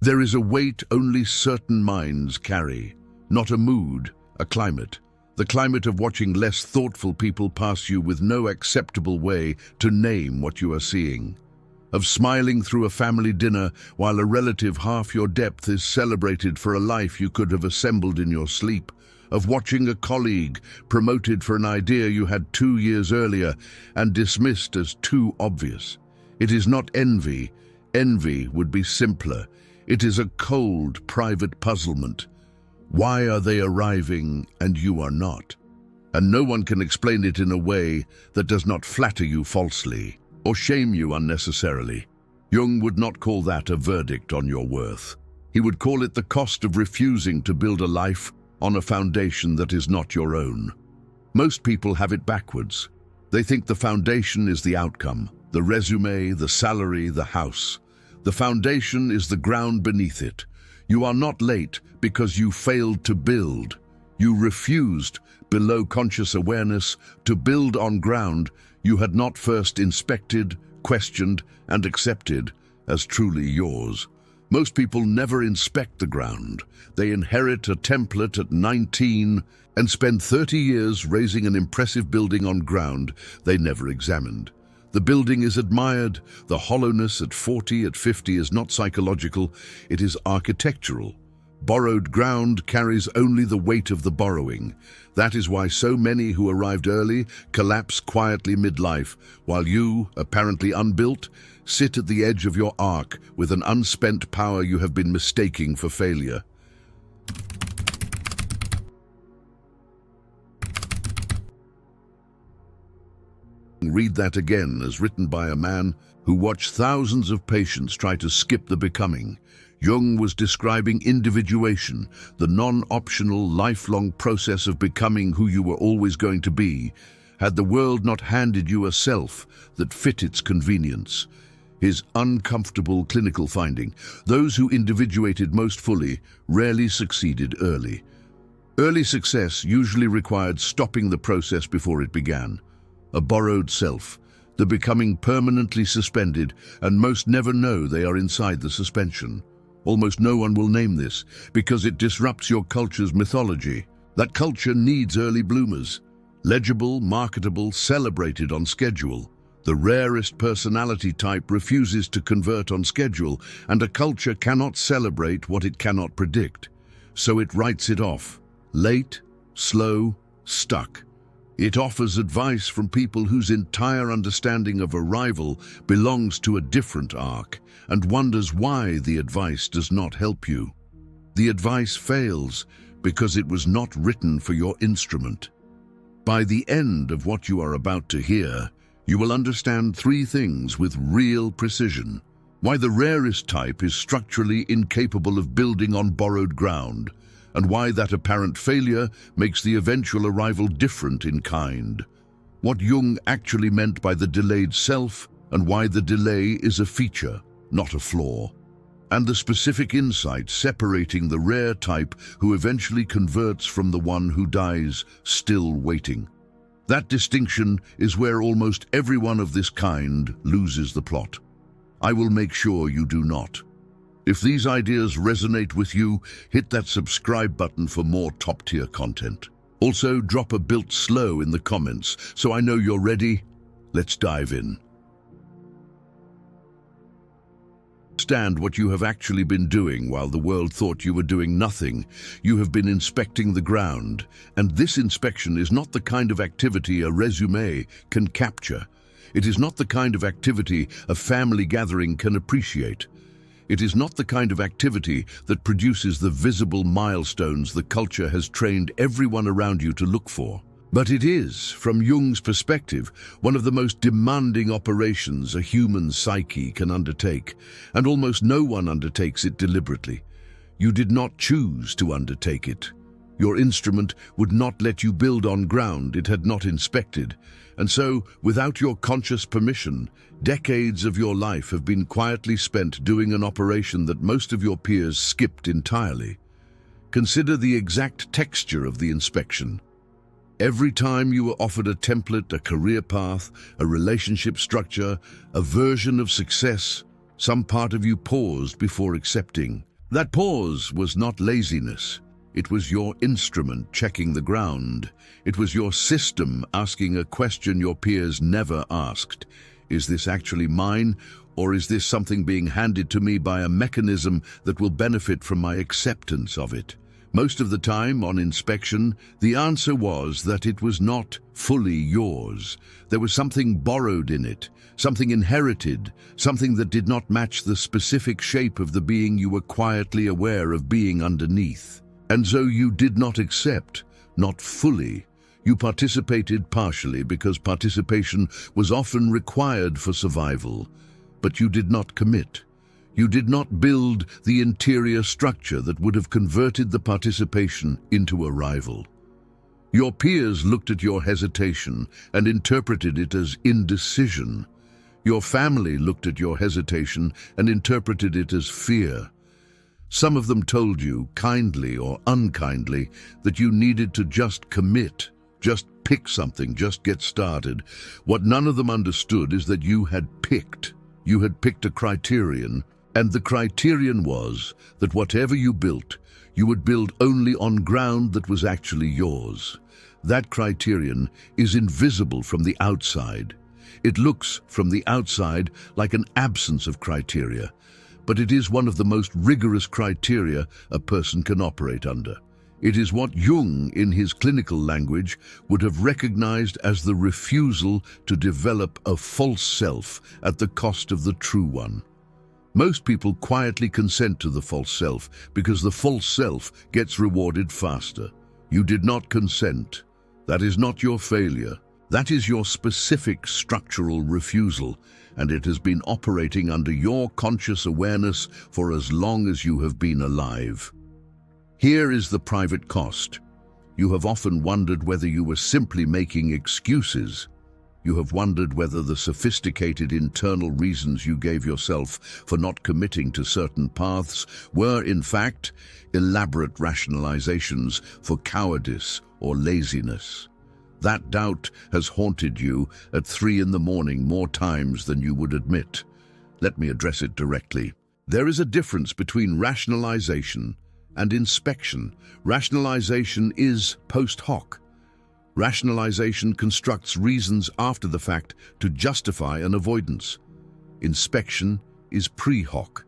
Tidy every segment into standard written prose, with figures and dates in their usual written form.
There is a weight only certain minds carry, not a mood, a climate. The climate of watching less thoughtful people pass you with no acceptable way to name what you are seeing. Of smiling through a family dinner while a relative half your depth is celebrated for a life you could have assembled in your sleep. Of watching a colleague promoted for an idea you had 2 years earlier and dismissed as too obvious. It is not envy. Envy would be simpler. It is a cold, private puzzlement. Why are they arriving and you are not? And no one can explain it in a way that does not flatter you falsely or shame you unnecessarily. Jung would not call that a verdict on your worth. He would call it the cost of refusing to build a life on a foundation that is not your own. Most people have it backwards. They think the foundation is the outcome, the resume, the salary, the house. The foundation is the ground beneath it. You are not late because you failed to build. You refused, below conscious awareness, to build on ground you had not first inspected, questioned, and accepted as truly yours. Most people never inspect the ground. They inherit a template at 19 and spend 30 years raising an impressive building on ground they never examined. The building is admired. The hollowness at 40, at 50 is not psychological, it is architectural. Borrowed ground carries only the weight of the borrowing. That is why so many who arrived early collapse quietly midlife, while you, apparently unbuilt, sit at the edge of your arc with an unspent power you have been mistaking for failure. Read that again as written by a man who watched thousands of patients try to skip the becoming. Jung was describing individuation, the non-optional, lifelong process of becoming who you were always going to be, had the world not handed you a self that fit its convenience. His uncomfortable clinical finding: those who individuated most fully rarely succeeded early. Early success usually required stopping the process before it began. A borrowed self, the becoming permanently suspended, and most never know they are inside the suspension. Almost no one will name this because it disrupts your culture's mythology. That culture needs early bloomers, legible, marketable, celebrated on schedule. The rarest personality type refuses to convert on schedule, and a culture cannot celebrate what it cannot predict. So it writes it off. Late, slow, stuck. It offers advice from people whose entire understanding of arrival belongs to a different arc, and wonders why the advice does not help you. The advice fails because it was not written for your instrument. By the end of what you are about to hear, you will understand 3 things with real precision. Why the rarest type is structurally incapable of building on borrowed ground, and why that apparent failure makes the eventual arrival different in kind. What Jung actually meant by the delayed self, and why the delay is a feature, not a flaw. And the specific insight separating the rare type who eventually converts from the one who dies still waiting. That distinction is where almost everyone of this kind loses the plot. I will make sure you do not. If these ideas resonate with you, hit that subscribe button for more top-tier content. Also, drop a built slow in the comments so I know you're ready. Let's dive in. Understand what you have actually been doing while the world thought you were doing nothing. You have been inspecting the ground, and this inspection is not the kind of activity a resume can capture. It is not the kind of activity a family gathering can appreciate. It is not the kind of activity that produces the visible milestones the culture has trained everyone around you to look for. But it is, from Jung's perspective, one of the most demanding operations a human psyche can undertake, and almost no one undertakes it deliberately. You did not choose to undertake it. Your instrument would not let you build on ground it had not inspected, and so, without your conscious permission, decades of your life have been quietly spent doing an operation that most of your peers skipped entirely. Consider the exact texture of the inspection. Every time you were offered a template, a career path, a relationship structure, a version of success, some part of you paused before accepting. That pause was not laziness. It was your instrument checking the ground. It was your system asking a question your peers never asked. Is this actually mine, or is this something being handed to me by a mechanism that will benefit from my acceptance of it? Most of the time, on inspection, the answer was that it was not fully yours. There was something borrowed in it, something inherited, something that did not match the specific shape of the being you were quietly aware of being underneath. And so you did not accept, not fully. You participated partially because participation was often required for survival, but you did not commit. You did not build the interior structure that would have converted the participation into arrival. Your peers looked at your hesitation and interpreted it as indecision. Your family looked at your hesitation and interpreted it as fear. Some of them told you, kindly or unkindly, that you needed to just commit, just pick something, just get started. What none of them understood is that you had picked. You had picked a criterion, and the criterion was that whatever you built, you would build only on ground that was actually yours. That criterion is invisible from the outside. It looks from the outside like an absence of criteria, but it is one of the most rigorous criteria a person can operate under. It is what Jung, in his clinical language, would have recognized as the refusal to develop a false self at the cost of the true one. Most people quietly consent to the false self because the false self gets rewarded faster. You did not consent. That is not your failure. That is your specific structural refusal, and it has been operating under your conscious awareness for as long as you have been alive. Here is the private cost. You have often wondered whether you were simply making excuses. You have wondered whether the sophisticated internal reasons you gave yourself for not committing to certain paths were, in fact, elaborate rationalizations for cowardice or laziness. That doubt has haunted you at 3 in the morning more times than you would admit. Let me address it directly. There is a difference between rationalization and inspection. Rationalization is post hoc. Rationalization constructs reasons after the fact to justify an avoidance. Inspection is pre-hoc.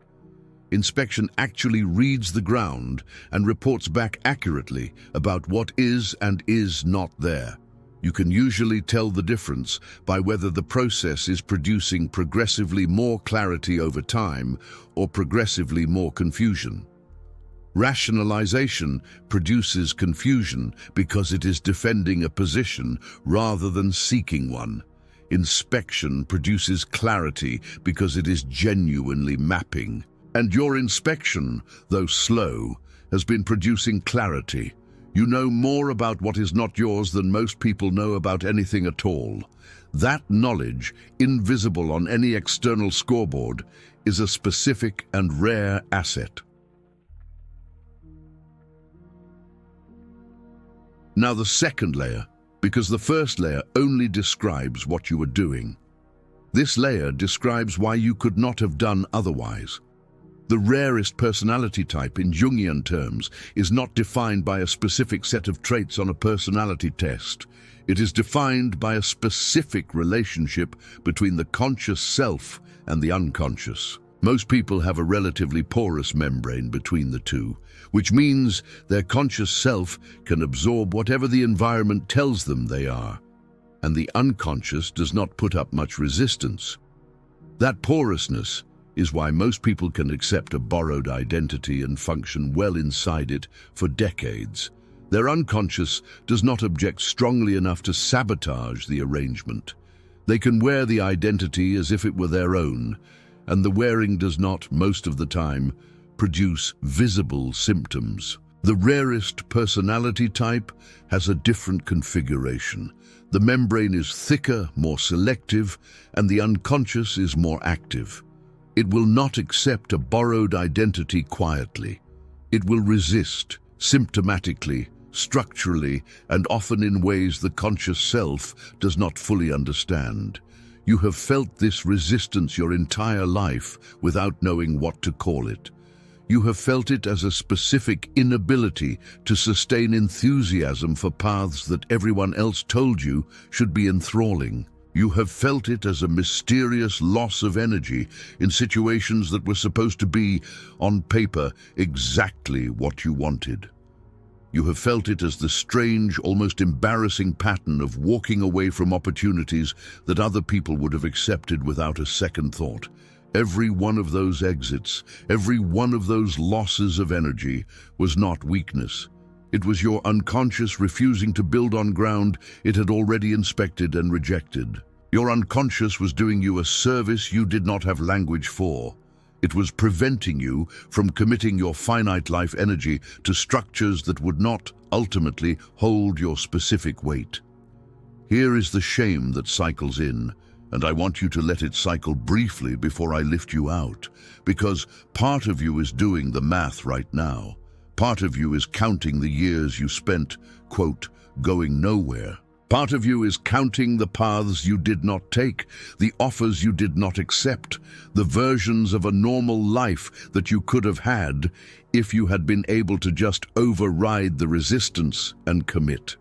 Inspection actually reads the ground and reports back accurately about what is and is not there. You can usually tell the difference by whether the process is producing progressively more clarity over time or progressively more confusion. Rationalization produces confusion because it is defending a position rather than seeking one. Inspection produces clarity because it is genuinely mapping. And your inspection, though slow, has been producing clarity. You know more about what is not yours than most people know about anything at all. That knowledge, invisible on any external scoreboard, is a specific and rare asset. Now the second layer, because the first layer only describes what you were doing. This layer describes why you could not have done otherwise. The rarest personality type in Jungian terms is not defined by a specific set of traits on a personality test. It is defined by a specific relationship between the conscious self and the unconscious. Most people have a relatively porous membrane between the two, which means their conscious self can absorb whatever the environment tells them they are, and the unconscious does not put up much resistance. That porousness is why most people can accept a borrowed identity and function well inside it for decades. Their unconscious does not object strongly enough to sabotage the arrangement. They can wear the identity as if it were their own, and the wearing does not, most of the time, produce visible symptoms. The rarest personality type has a different configuration. The membrane is thicker, more selective, and the unconscious is more active. It will not accept a borrowed identity quietly. It will resist, symptomatically, structurally, and often in ways the conscious self does not fully understand. You have felt this resistance your entire life without knowing what to call it. You have felt it as a specific inability to sustain enthusiasm for paths that everyone else told you should be enthralling. You have felt it as a mysterious loss of energy in situations that were supposed to be, on paper, exactly what you wanted. You have felt it as the strange, almost embarrassing pattern of walking away from opportunities that other people would have accepted without a second thought. Every one of those exits, every one of those losses of energy was not weakness. It was your unconscious refusing to build on ground it had already inspected and rejected. Your unconscious was doing you a service you did not have language for. It was preventing you from committing your finite life energy to structures that would not ultimately hold your specific weight. Here is the shame that cycles in, and I want you to let it cycle briefly before I lift you out, because part of you is doing the math right now. Part of you is counting the years you spent, quote, going nowhere. Part of you is counting the paths you did not take, the offers you did not accept, the versions of a normal life that you could have had if you had been able to just override the resistance and commit.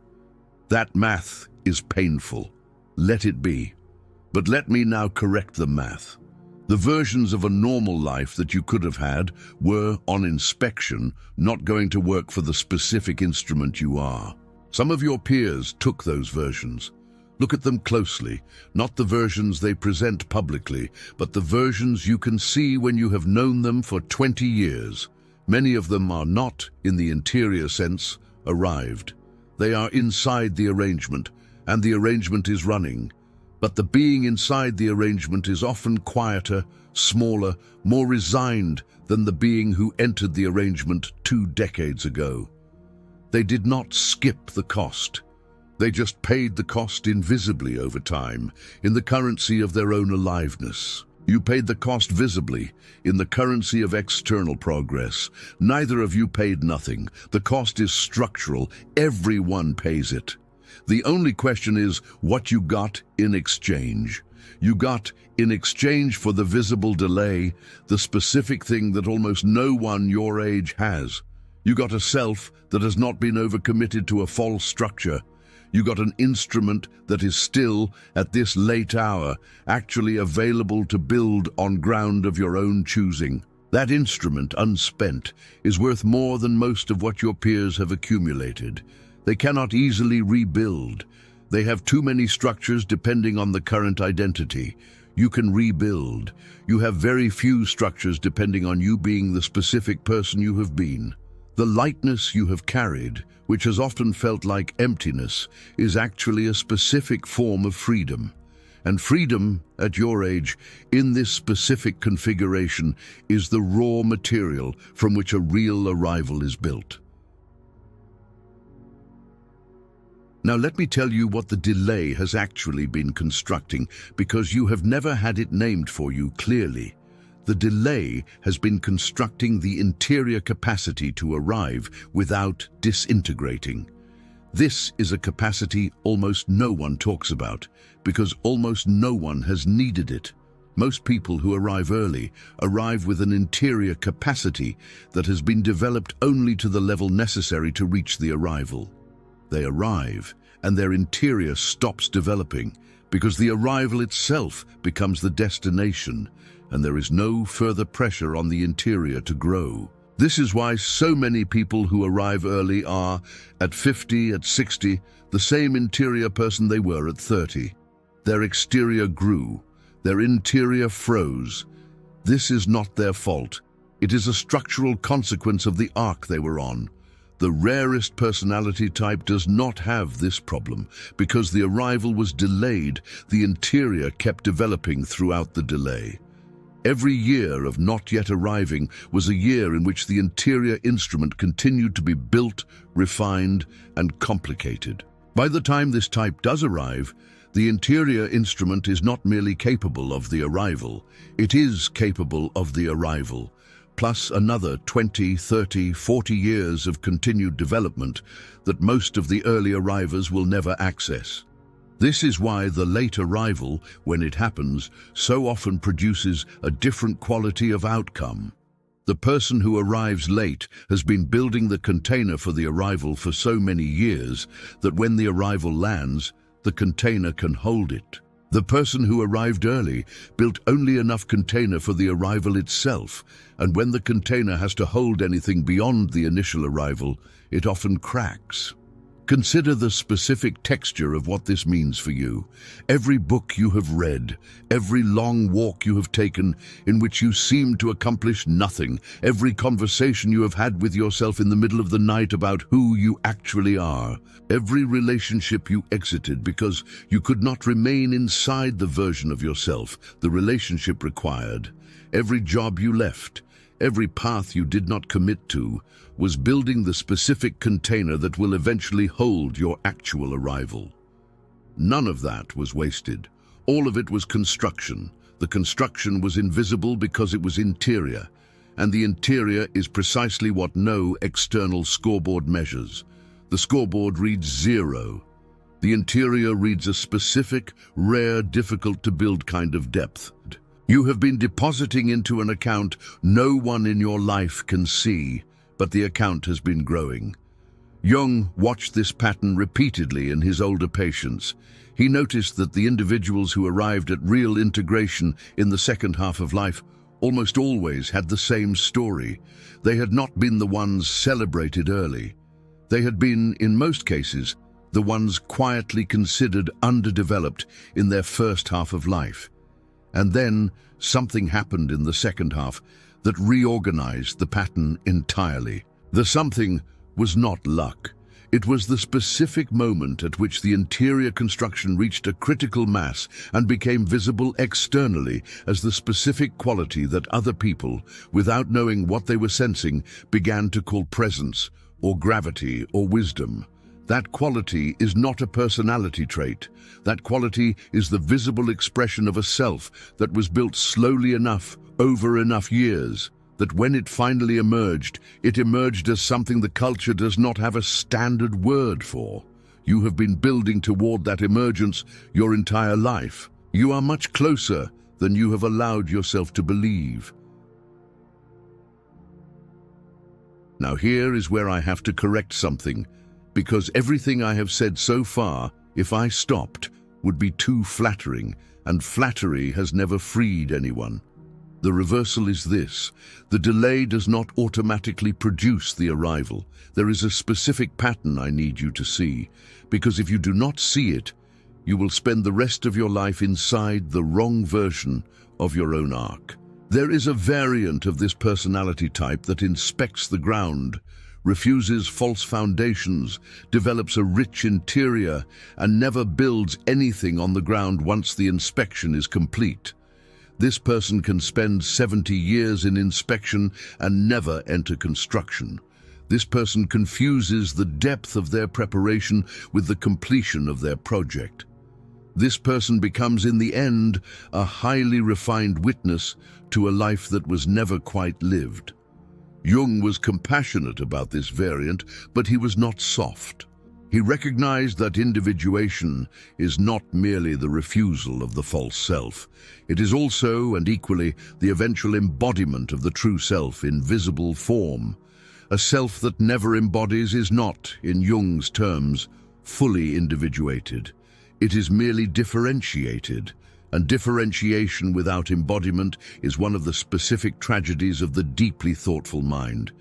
That math is painful. Let it be. But let me now correct the math. The versions of a normal life that you could have had were, on inspection, not going to work for the specific instrument you are. Some of your peers took those versions. Look at them closely, not the versions they present publicly, but the versions you can see when you have known them for 20 years. Many of them are not, in the interior sense, arrived. They are inside the arrangement, and the arrangement is running. But the being inside the arrangement is often quieter, smaller, more resigned than the being who entered the arrangement 2 decades ago. They did not skip the cost. They just paid the cost invisibly over time, in the currency of their own aliveness. You paid the cost visibly, in the currency of external progress. Neither of you paid nothing. The cost is structural. Everyone pays it. The only question is what you got in exchange. You got, in exchange for the visible delay, the specific thing that almost no one your age has. You got a self that has not been overcommitted to a false structure. You got an instrument that is still, at this late hour, actually available to build on ground of your own choosing. That instrument, unspent, is worth more than most of what your peers have accumulated. They cannot easily rebuild. They have too many structures depending on the current identity. You can rebuild. You have very few structures depending on you being the specific person you have been. The lightness you have carried, which has often felt like emptiness, is actually a specific form of freedom. And freedom, at your age, in this specific configuration, is the raw material from which a real arrival is built. Now let me tell you what the delay has actually been constructing, because you have never had it named for you clearly. The delay has been constructing the interior capacity to arrive without disintegrating. This is a capacity almost no one talks about, because almost no one has needed it. Most people who arrive early arrive with an interior capacity that has been developed only to the level necessary to reach the arrival. They arrive, and their interior stops developing, because the arrival itself becomes the destination, and there is no further pressure on the interior to grow. This is why so many people who arrive early are, at 50, at 60, the same interior person they were at 30. Their exterior grew, their interior froze. This is not their fault. It is a structural consequence of the arc they were on. The rarest personality type does not have this problem. Because the arrival was delayed, the interior kept developing throughout the delay. Every year of not yet arriving was a year in which the interior instrument continued to be built, refined, and complicated. By the time this type does arrive, the interior instrument is not merely capable of the arrival, it is capable of the arrival, plus another 20, 30, 40 years of continued development that most of the early arrivers will never access. This is why the late arrival, when it happens, so often produces a different quality of outcome. The person who arrives late has been building the container for the arrival for so many years that when the arrival lands, the container can hold it. The person who arrived early built only enough container for the arrival itself, and when the container has to hold anything beyond the initial arrival, it often cracks. Consider the specific texture of what this means for you. Every book you have read, every long walk you have taken in which you seem to accomplish nothing, every conversation you have had with yourself in the middle of the night about who you actually are, every relationship you exited because you could not remain inside the version of yourself the relationship required, every job you left, every path you did not commit to, was building the specific container that will eventually hold your actual arrival. None of that was wasted. All of it was construction. The construction was invisible because it was interior, and the interior is precisely what no external scoreboard measures. The scoreboard reads 0. The interior reads a specific, rare, difficult-to-build kind of depth. You have been depositing into an account no one in your life can see, but the account has been growing. Jung watched this pattern repeatedly in his older patients. He noticed that the individuals who arrived at real integration in the second half of life almost always had the same story. They had not been the ones celebrated early. They had been, in most cases, the ones quietly considered underdeveloped in their first half of life. And then something happened in the second half that reorganized the pattern entirely. The something was not luck. It was the specific moment at which the interior construction reached a critical mass and became visible externally as the specific quality that other people, without knowing what they were sensing, began to call presence, or gravity, or wisdom. That quality is not a personality trait. That quality is the visible expression of a self that was built slowly enough, over enough years, that when it finally emerged, it emerged as something the culture does not have a standard word for. You have been building toward that emergence your entire life. You are much closer than you have allowed yourself to believe. Now here is where I have to correct something, because everything I have said so far, if I stopped, would be too flattering, and flattery has never freed anyone. The reversal is this: the delay does not automatically produce the arrival. There is a specific pattern I need you to see, because if you do not see it, you will spend the rest of your life inside the wrong version of your own arc. There is a variant of this personality type that inspects the ground, refuses false foundations, develops a rich interior, and never builds anything on the ground once the inspection is complete. This person can spend 70 years in inspection and never enter construction. This person confuses the depth of their preparation with the completion of their project. This person becomes, in the end, a highly refined witness to a life that was never quite lived. Jung was compassionate about this variant, but he was not soft. He recognized that individuation is not merely the refusal of the false self. It is also, and equally, the eventual embodiment of the true self in visible form. A self that never embodies is not, in Jung's terms, fully individuated. It is merely differentiated, and differentiation without embodiment is one of the specific tragedies of the deeply thoughtful mind.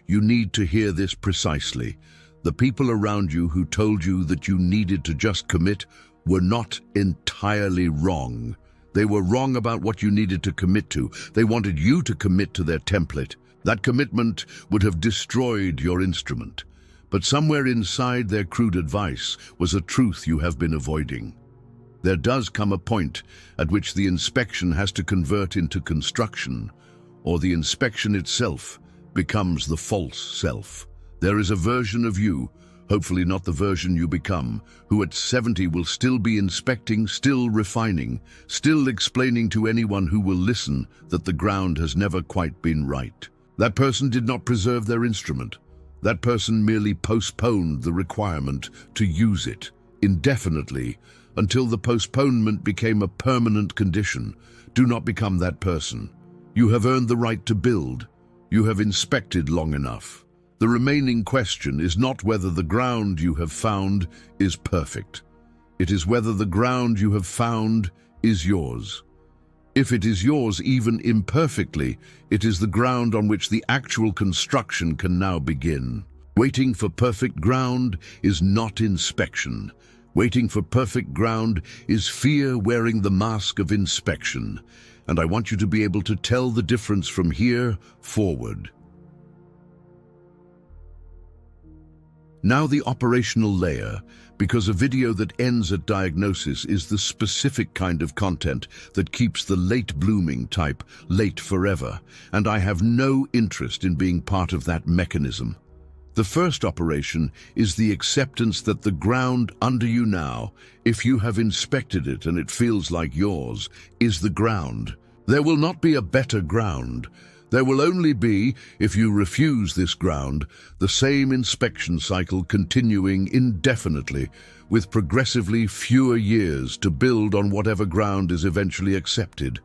You need to hear this precisely. The people around you who told you that you needed to just commit were not entirely wrong. They were wrong about what you needed to commit to. They wanted you to commit to their template. That commitment would have destroyed your instrument. But somewhere inside their crude advice was a truth you have been avoiding. There does come a point at which the inspection has to convert into construction, or the inspection itself becomes the false self. There is a version of you, hopefully not the version you become, who at 70 will still be inspecting, still refining, still explaining to anyone who will listen that the ground has never quite been right. That person did not preserve their instrument. That person merely postponed the requirement to use it indefinitely until the postponement became a permanent condition. Do not become that person. You have earned the right to build. You have inspected long enough. The remaining question is not whether the ground you have found is perfect. It is whether the ground you have found is yours. If it is yours even imperfectly, it is the ground on which the actual construction can now begin. Waiting for perfect ground is not inspection. Waiting for perfect ground is fear wearing the mask of inspection. And I want you to be able to tell the difference from here forward. Now the operational layer, because a video that ends at diagnosis is the specific kind of content that keeps the late blooming type late forever, and I have no interest in being part of that mechanism. The first operation is the acceptance that the ground under you now, if you have inspected it and it feels like yours, is the ground. There will not be a better ground. There will only be, if you refuse this ground, the same inspection cycle continuing indefinitely, with progressively fewer years to build on whatever ground is eventually accepted.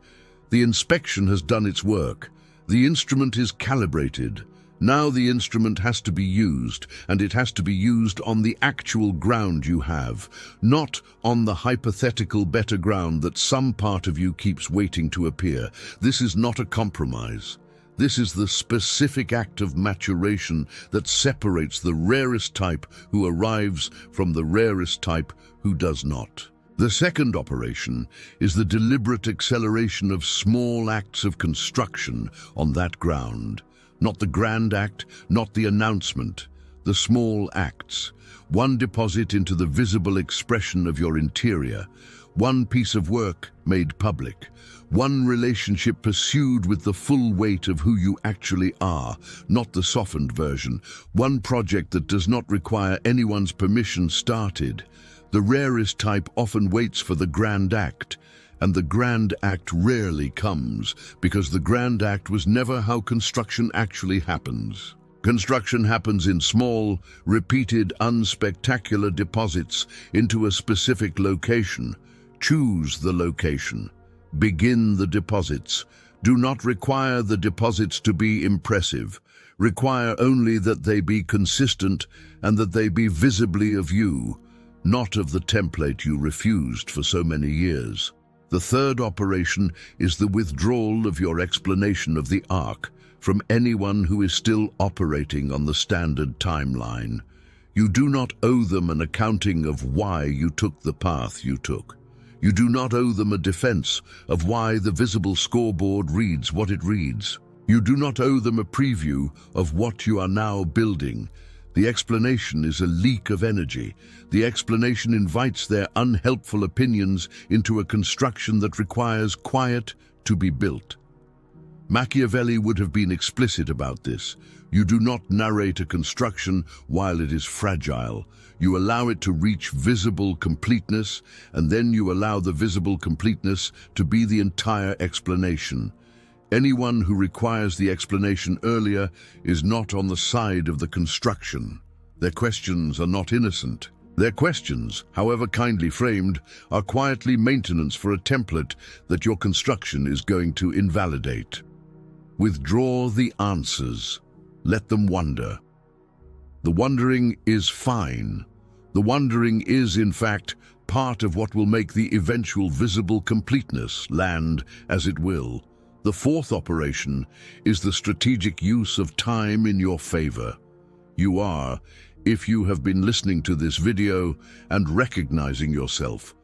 The inspection has done its work. The instrument is calibrated. Now the instrument has to be used, and it has to be used on the actual ground you have, not on the hypothetical better ground that some part of you keeps waiting to appear. This is not a compromise. This is the specific act of maturation that separates the rarest type who arrives from the rarest type who does not. The second operation is the deliberate acceleration of small acts of construction on that ground. Not the grand act, not the announcement, the small acts. One deposit into the visible expression of your interior. One piece of work made public. One relationship pursued with the full weight of who you actually are, not the softened version. One project that does not require anyone's permission started. The rarest type often waits for the grand act, and the grand act rarely comes, because the grand act was never how construction actually happens. Construction happens in small, repeated, unspectacular deposits into a specific location. Choose the location. Begin the deposits. Do not require the deposits to be impressive. Require only that they be consistent and that they be visibly of you, not of the template you refused for so many years. The third operation is the withdrawal of your explanation of the arc from anyone who is still operating on the standard timeline. You do not owe them an accounting of why you took the path you took. You do not owe them a defense of why the visible scoreboard reads what it reads. You do not owe them a preview of what you are now building. The explanation is a leak of energy. The explanation invites their unhelpful opinions into a construction that requires quiet to be built. Machiavelli would have been explicit about this. You do not narrate a construction while it is fragile. You allow it to reach visible completeness, and then you allow the visible completeness to be the entire explanation. Anyone who requires the explanation earlier is not on the side of the construction. Their questions are not innocent. Their questions, however kindly framed, are quietly maintenance for a template that your construction is going to invalidate. Withdraw the answers. Let them wonder. The wondering is fine. The wondering is, in fact, part of what will make the eventual visible completeness land as it will. The fourth operation is the strategic use of time in your favor. You are, if you have been listening to this video and recognizing yourself,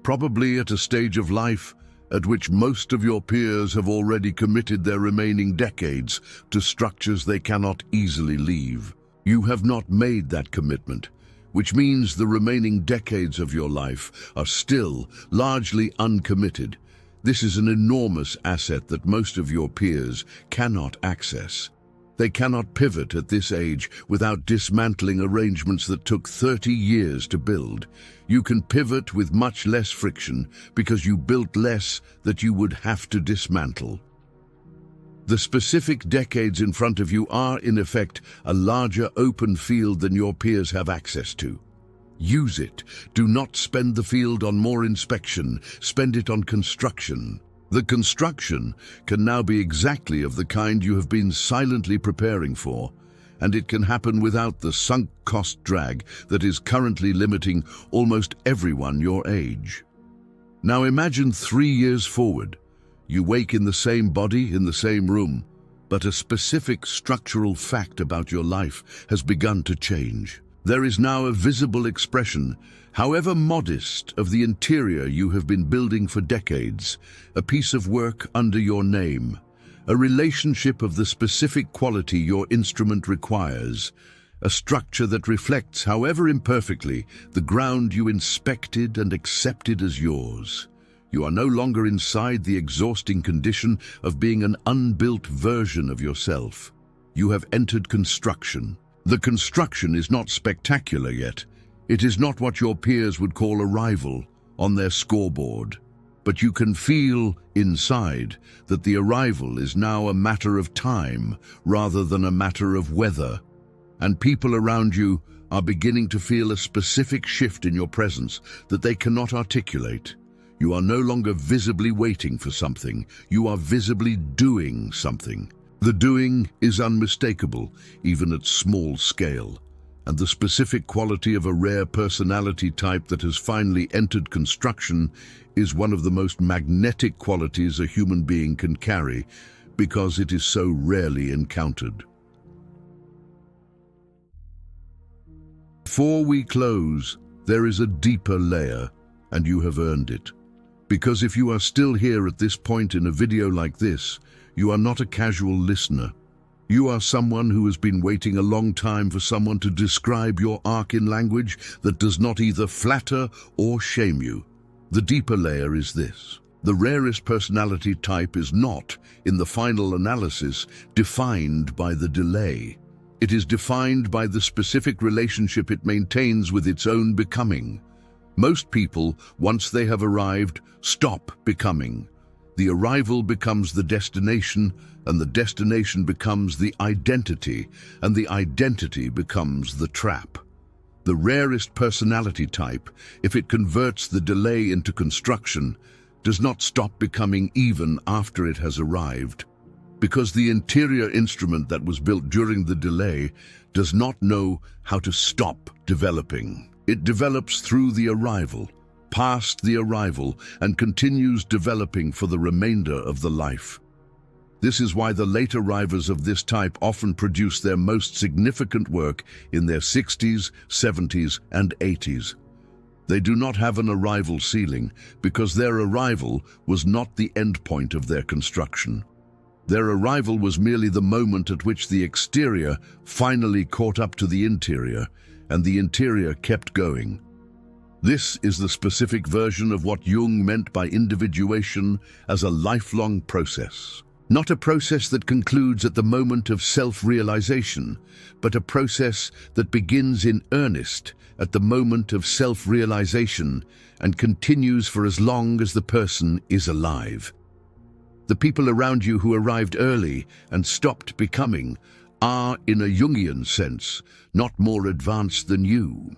probably at a stage of life at which most of your peers have already committed their remaining decades to structures they cannot easily leave. You have not made that commitment, which means the remaining decades of your life are still largely uncommitted. This is an enormous asset that most of your peers cannot access. They cannot pivot at this age without dismantling arrangements that took 30 years to build. You can pivot with much less friction because you built less that you would have to dismantle. The specific decades in front of you are, in effect, a larger open field than your peers have access to. Use it. Do not spend the field on more inspection. Spend it on construction. The construction can now be exactly of the kind you have been silently preparing for, and it can happen without the sunk cost drag that is currently limiting almost everyone your age. Now imagine 3 years forward. You wake in the same body, in the same room, but a specific structural fact about your life has begun to change. There is now a visible expression, however modest, of the interior you have been building for decades, a piece of work under your name, a relationship of the specific quality your instrument requires, a structure that reflects, however imperfectly, the ground you inspected and accepted as yours. You are no longer inside the exhausting condition of being an unbuilt version of yourself. You have entered construction. The construction is not spectacular yet. It is not what your peers would call arrival on their scoreboard. But you can feel inside that the arrival is now a matter of time rather than a matter of weather. And people around you are beginning to feel a specific shift in your presence that they cannot articulate. You are no longer visibly waiting for something. You are visibly doing something. The doing is unmistakable, even at small scale. And the specific quality of a rare personality type that has finally entered construction is one of the most magnetic qualities a human being can carry because it is so rarely encountered. Before we close, there is a deeper layer, and you have earned it. Because if you are still here at this point in a video like this, you are not a casual listener. You are someone who has been waiting a long time for someone to describe your arc in language that does not either flatter or shame you. The deeper layer is this. The rarest personality type is not, in the final analysis, defined by the delay. It is defined by the specific relationship it maintains with its own becoming. Most people, once they have arrived, stop becoming. The arrival becomes the destination, and the destination becomes the identity, and the identity becomes the trap. The rarest personality type, if it converts the delay into construction, does not stop becoming even after it has arrived. Because the interior instrument that was built during the delay does not know how to stop developing. It develops through the arrival, past the arrival, and continues developing for the remainder of the life. This is why the late arrivals of this type often produce their most significant work in their 60s, 70s, and 80s. They do not have an arrival ceiling because their arrival was not the end point of their construction. Their arrival was merely the moment at which the exterior finally caught up to the interior, and the interior kept going. This is the specific version of what Jung meant by individuation as a lifelong process. Not a process that concludes at the moment of self-realization, but a process that begins in earnest at the moment of self-realization and continues for as long as the person is alive. The people around you who arrived early and stopped becoming are, in a Jungian sense, not more advanced than you.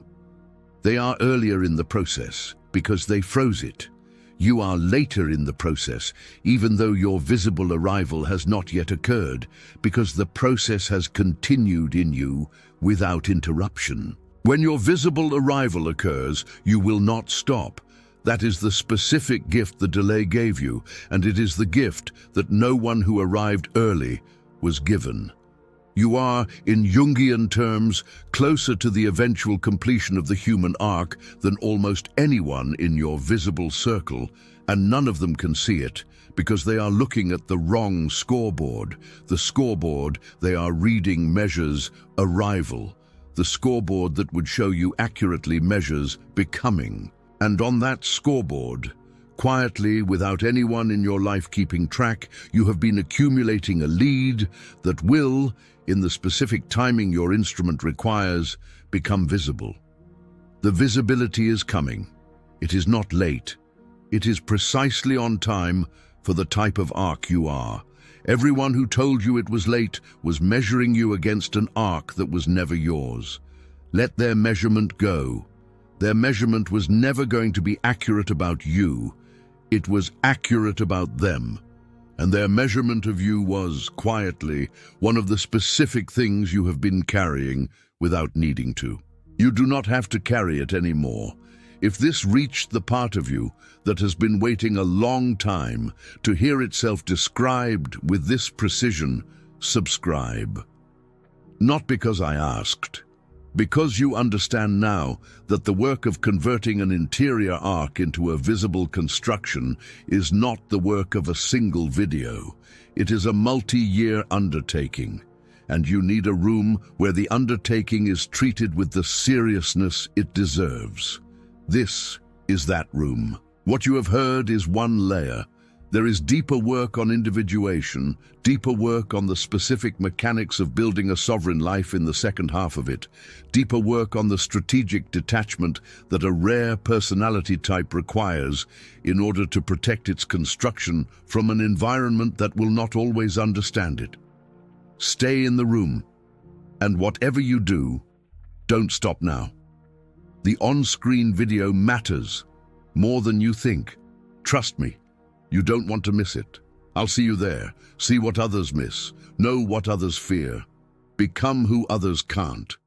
They are earlier in the process because they froze it. You are later in the process, even though your visible arrival has not yet occurred, because the process has continued in you without interruption. When your visible arrival occurs, you will not stop. That is the specific gift the delay gave you, and it is the gift that no one who arrived early was given. You are, in Jungian terms, closer to the eventual completion of the human arc than almost anyone in your visible circle, and none of them can see it because they are looking at the wrong scoreboard. The scoreboard they are reading measures arrival. The scoreboard that would show you accurately measures becoming. And on that scoreboard, quietly, without anyone in your life keeping track, you have been accumulating a lead that will, in the specific timing your instrument requires, become visible. The visibility is coming. It is not late. It is precisely on time for the type of arc you are. Everyone who told you it was late was measuring you against an arc that was never yours. Let their measurement go. Their measurement was never going to be accurate about you. It was accurate about them, and their measurement of you was, quietly, one of the specific things you have been carrying without needing to. You do not have to carry it anymore. If this reached the part of you that has been waiting a long time to hear itself described with this precision, subscribe. Not because I asked, because you understand now that the work of converting an interior arc into a visible construction is not the work of a single video. It is a multi-year undertaking, and you need a room where the undertaking is treated with the seriousness it deserves. This is that room. What you have heard is one layer. There is deeper work on individuation, deeper work on the specific mechanics of building a sovereign life in the second half of it, deeper work on the strategic detachment that a rare personality type requires in order to protect its construction from an environment that will not always understand it. Stay in the room, and whatever you do, don't stop now. The on-screen video matters more than you think. Trust me, you don't want to miss it. I'll see you there. See what others miss. Know what others fear. Become who others can't.